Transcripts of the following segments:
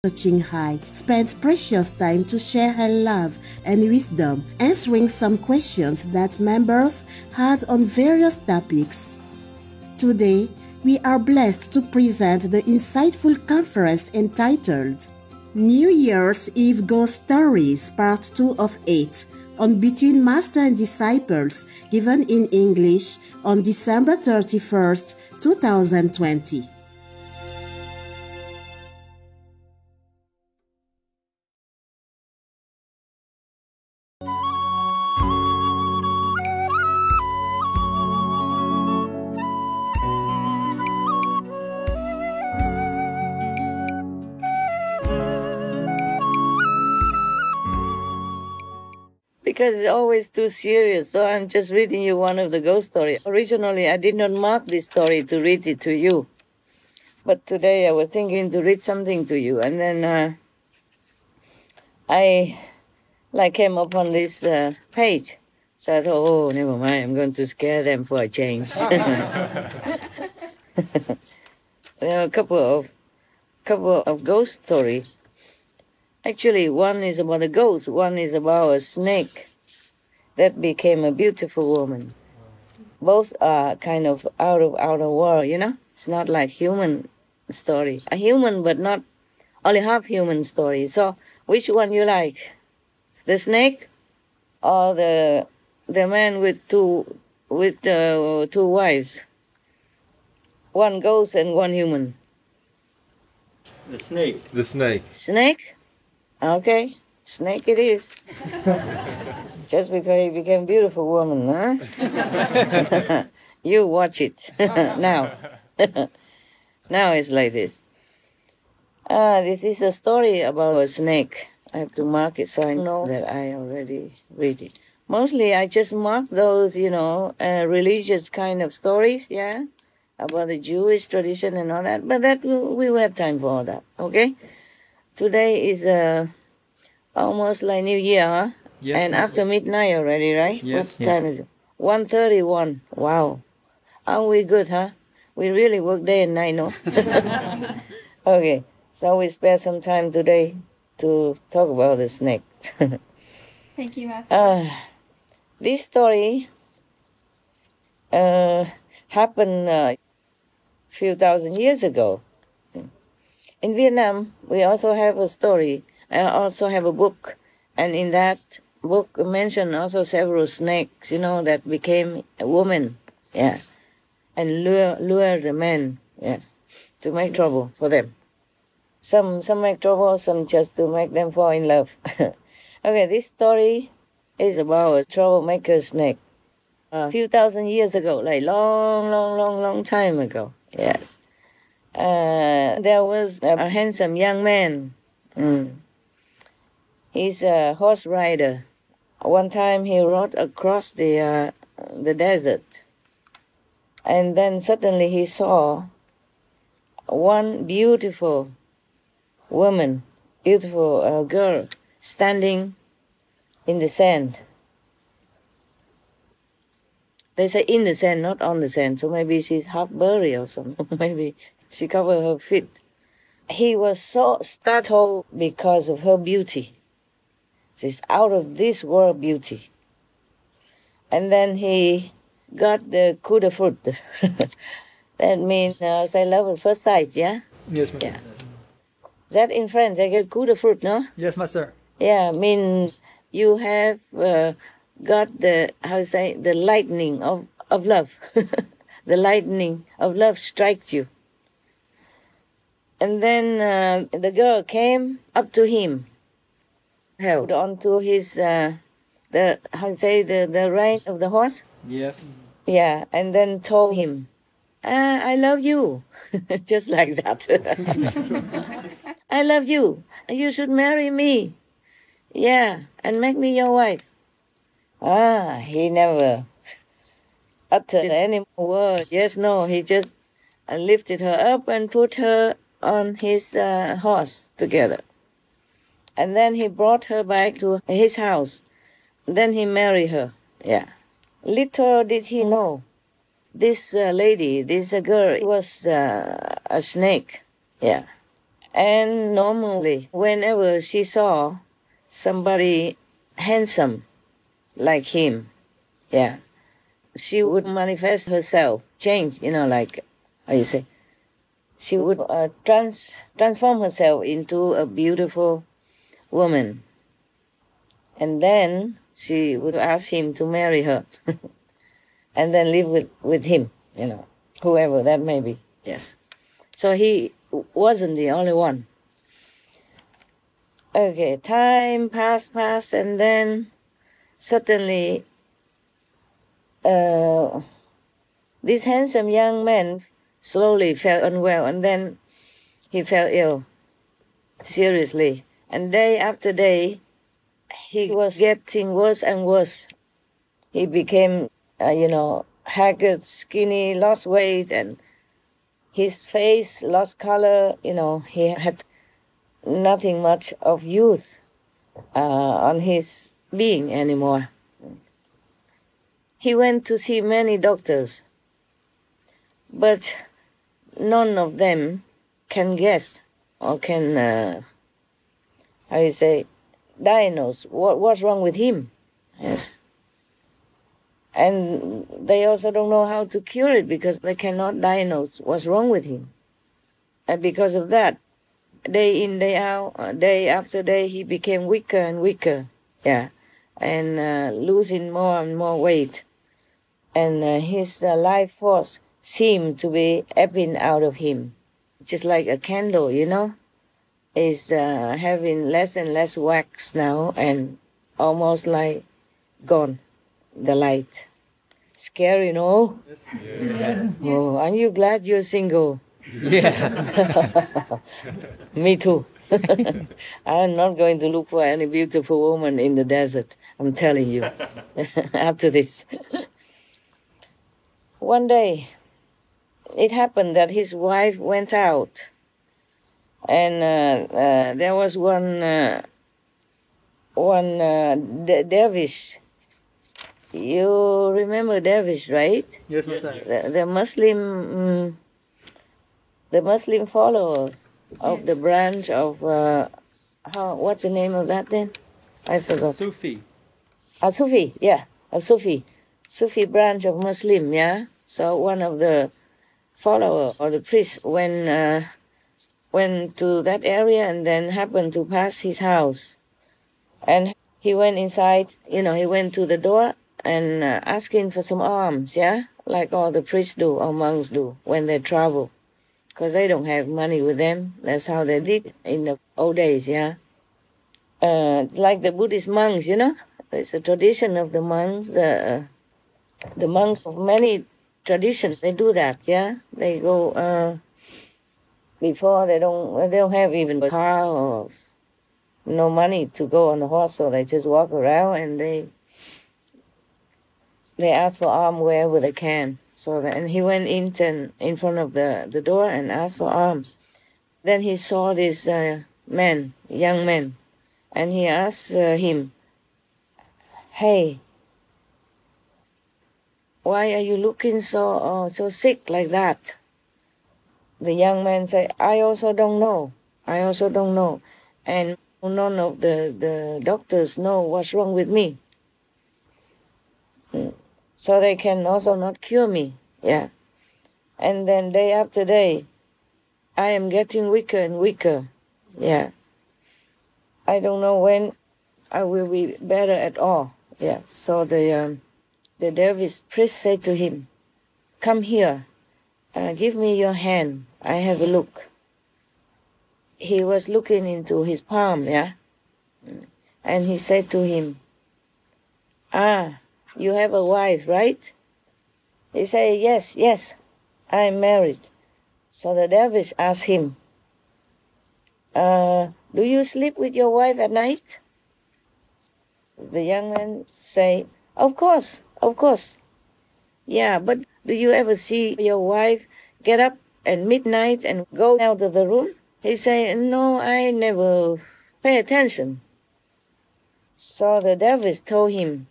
Thanh spent precious time to share her love and wisdom, answering some questions that members had on various topics. Today, we are blessed to present the insightful conference entitled New Year's Eve Ghost Stories Part 2 of 8 on Between Master and Disciples, given in English on December 31st, 2020. Because it's always too serious, so I'm just reading you one of the ghost stories. Originally, I did not mark this story to read it to you. But today I was thinking to read something to you. And then I came upon this page. So I thought, oh, never mind, I'm going to scare them for a change. There are a couple of ghost stories. Actually, one is about a ghost, one is about a snake that became a beautiful woman. Both are kind of out of outer world, you know? It's not like human story. A human, but not only half human story. So, which one you like? The snake or the man with two wives? One ghost and one human. The snake. The snake. Snake? Okay, snake it is. Just because he became a beautiful woman, huh? You watch it. Now. Now it's like this. This is a story about a snake. I have to mark it so I know that I already read it. Mostly I just mark those, religious kind of stories, yeah? About the Jewish tradition and all that. But that we will have time for all that, okay? Today is almost like New Year, huh? Yes. And after midnight already, right? Yes. What time is it? 1:31. Wow. Aren't we good, huh? We really work day and night, no? Okay, so we spare some time today to talk about the snake. Thank you, Master. This story happened a few thousand years ago. In Vietnam, we also have a story. I also have a book. And in that book, mentioned also several snakes, that became a woman. Yeah. And lure the men, yeah, to make trouble for them. Some make trouble, some just to make them fall in love. Okay, this story is about a troublemaker snake. A few thousand years ago, like long time ago. Yes. There was a handsome young man. He's a horse rider. One time he rode across the desert. And then suddenly he saw one beautiful woman, beautiful girl, standing in the sand. They say in the sand, not on the sand, so maybe she's half buried or something. Maybe she covered her feet. He was so startled because of her beauty. She's out of this world beauty. And then he got the coup de foudre. That means say love at first sight, yeah? Yes, Master. Yeah. That in French, I get coup de foudre, no? Yes, Master. Yeah, means you have got the lightning of love. The lightning of love strikes you. And then the girl came up to him, held onto his, the rein of the horse. Yes. Yeah, and then told him, I love you. Just like that. I love you. You should marry me. Yeah, and make me your wife. He never uttered any words. Yes, no, he just lifted her up and put her on his horse together. And then he brought her back to his house. Then he married her. Yeah. Little did he know, this lady, this girl, was a snake. Yeah. And normally, whenever she saw somebody handsome like him, yeah, she would manifest herself, change, like, how you say, she would transform herself into a beautiful woman. And then she would ask him to marry her and then live with him, whoever that may be, yes. So he wasn't the only one. Okay, time passed, and then suddenly this handsome young man slowly fell unwell, and then he fell ill, seriously. And day after day, he was getting worse and worse. He became, haggard, skinny, lost weight, and his face lost color. He had nothing much of youth on his being anymore. He went to see many doctors, but none of them can guess or can, diagnose what's wrong with him. Yes. And they also don't know how to cure it because they cannot diagnose what's wrong with him. And because of that, day in, day out, day after day, he became weaker and weaker, yeah, and losing more and more weight. And his life force seemed to be ebbing out of him, just like a candle, is having less and less wax now and almost like gone, the light. Scary, no? Yeah. Oh, aren't you glad you're single? Yeah. Me too. I'm not going to look for any beautiful woman in the desert, I'm telling you, after this. One day, it happened that his wife went out, and there was one dervish. You remember dervish, right? Yes, Master. The Muslim followers of the branch of what's the name of that then? I forgot. Sufi. A Sufi, yeah, a Sufi branch of Muslim, yeah. So one of the followers or the priests went to that area and then happened to pass his house, and he went inside. He went to the door and asking for some alms, yeah, like all the priests do or monks do when they travel, because they don't have money with them. That's how they did in the old days, yeah. Like the Buddhist monks, it's a tradition of the monks. The monks of many traditions, they do that, yeah. They go before they don't have even a car or no money to go on the horse, so they just walk around and they ask for alms wherever they can. So and he went in front of the door and asked for alms. Then he saw this young man, and he asked him, "Hey, why are you looking so sick like that?" The young man said, I also don't know. And none of the doctors know what's wrong with me. So they can also not cure me. Yeah. And then day after day, I am getting weaker and weaker. Yeah. I don't know when I will be better at all. Yeah. So the dervish priest said to him, "Come here. Give me your hand. I have a look." He was looking into his palm, yeah? And he said to him, "You have a wife, right?" He said, Yes, I'm married." So the dervish asked him, "Do you sleep with your wife at night?" The young man said, Of course. Yeah, but do you ever see your wife get up at midnight and go out of the room? He said, No, I never pay attention. So the dervish told him,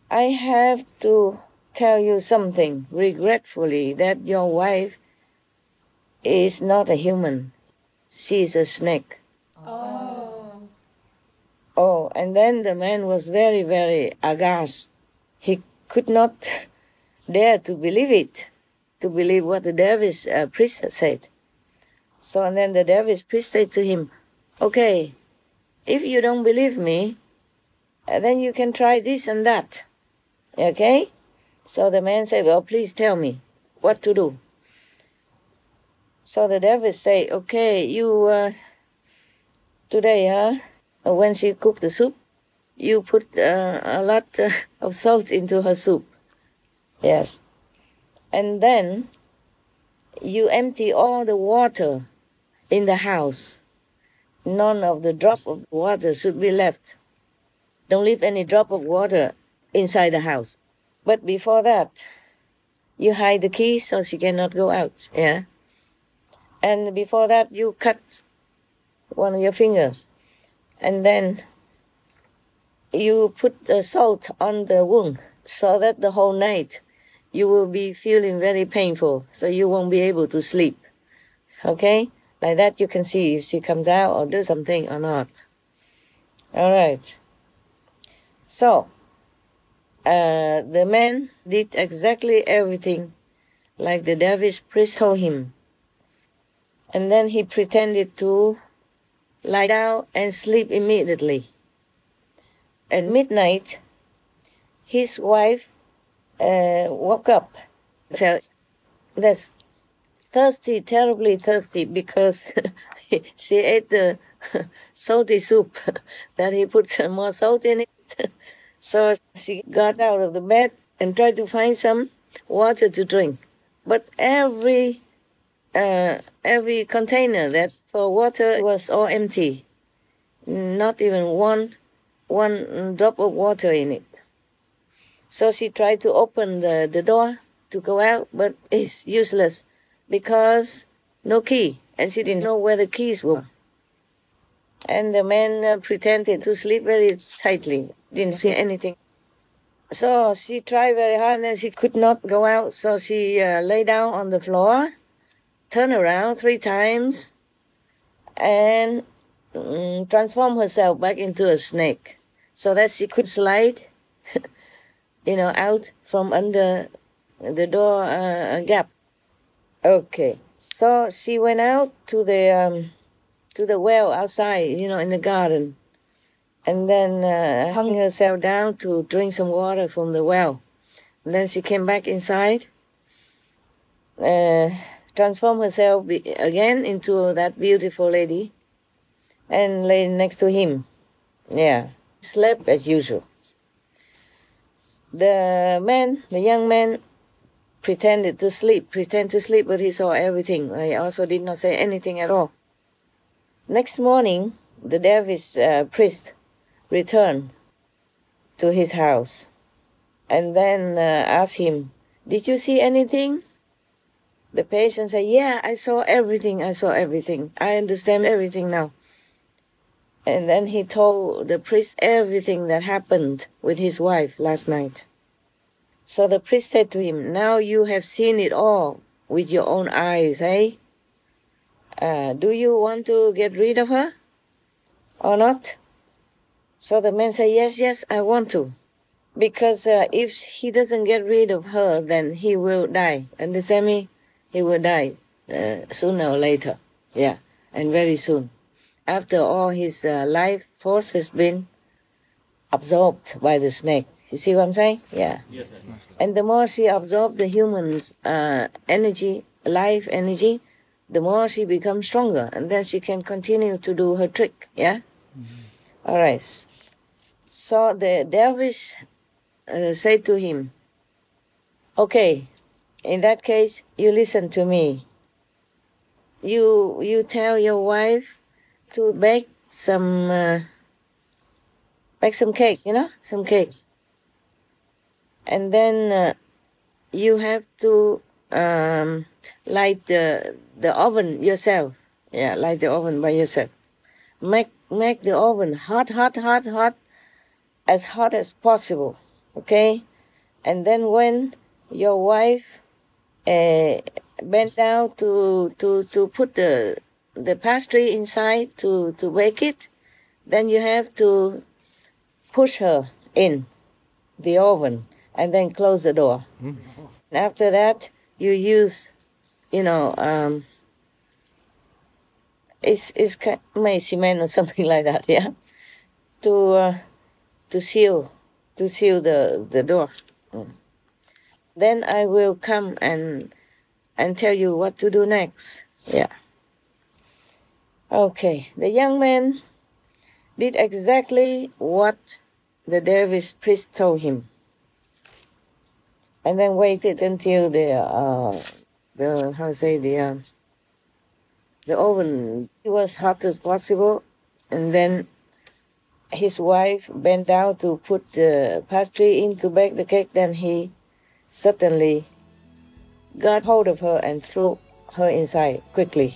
I have to tell you something regretfully, that your wife is not a human. she's a snake. Oh. Oh, and then the man was very, very aghast. He could not dare to believe it, to believe what the dervish priest said. So and then the dervish priest said to him, okay, if you don't believe me, then you can try this and that. Okay? So the man said, well, please tell me what to do. So the dervish said, okay, you, today, when she cooked the soup, you put a lot of salt into her soup. Yes. And then you empty all the water in the house. None of the drop of water should be left. Don't leave any drop of water inside the house. But before that, you hide the key so she cannot go out. Yeah. And before that, you cut one of your fingers. And then you put salt on the wound so that the whole night you will be feeling very painful, so you won't be able to sleep. Okay? Like that you can see if she comes out or do something or not. All right. So, the man did exactly everything like the dervish priest told him. And then he pretended to lie down and sleep immediately. At midnight, his wife woke up, felt that's thirsty, terribly thirsty, because she ate the salty soup that he put some more salt in it. So she got out of the bed and tried to find some water to drink. But every container that for water was all empty. Not even one drop of water in it. So she tried to open the door to go out, but it's useless because no key, and she didn't know where the keys were. And the man pretended to sleep very tightly, didn't see anything. So she tried very hard, and then she could not go out, so she lay down on the floor, turned around 3 times, and transformed herself back into a snake so that she could slide, out from under the door gap. Okay, so she went out to the well outside, in the garden, and then hung herself down to drink some water from the well. And then she came back inside, transformed herself again into that beautiful lady, and lay next to him. Yeah, slept as usual. The young man, pretended to sleep, but he saw everything. He also did not say anything at all. Next morning, the dervish priest returned to his house and then asked him, did you see anything? The patient said, yeah, I saw everything. I understand everything now. And then he told the priest everything that happened with his wife last night. So the priest said to him, now you have seen it all with your own eyes, eh? Do you want to get rid of her or not? So the man said, yes, I want to. Because if he doesn't get rid of her, then he will die. Understand me? He will die sooner or later. Yeah, and very soon. After all his life force has been absorbed by the snake. You see what I'm saying? Yeah. Yes. And the more she absorbs the human's energy, life energy, the more she becomes stronger. And then she can continue to do her trick. Yeah? Mm-hmm. All right. So the dervish said to him, okay, in that case, you listen to me. You tell your wife to bake some cake, some cake. And then you have to light the oven yourself. Yeah, light the oven by yourself. Make the oven hot, as hot as possible. Okay? And then when your wife bent down to put the the pastry inside to bake it, then you have to push her in the oven and then close the door. After that, you use, it's cement or something like that, yeah, to seal the door. Then I will come and tell you what to do next. Yeah. Okay. The young man did exactly what the dervish priest told him, and then waited until the oven was hot as possible, and then his wife bent down to put the pastry in to bake the cake. Then he suddenly got hold of her and threw her inside quickly.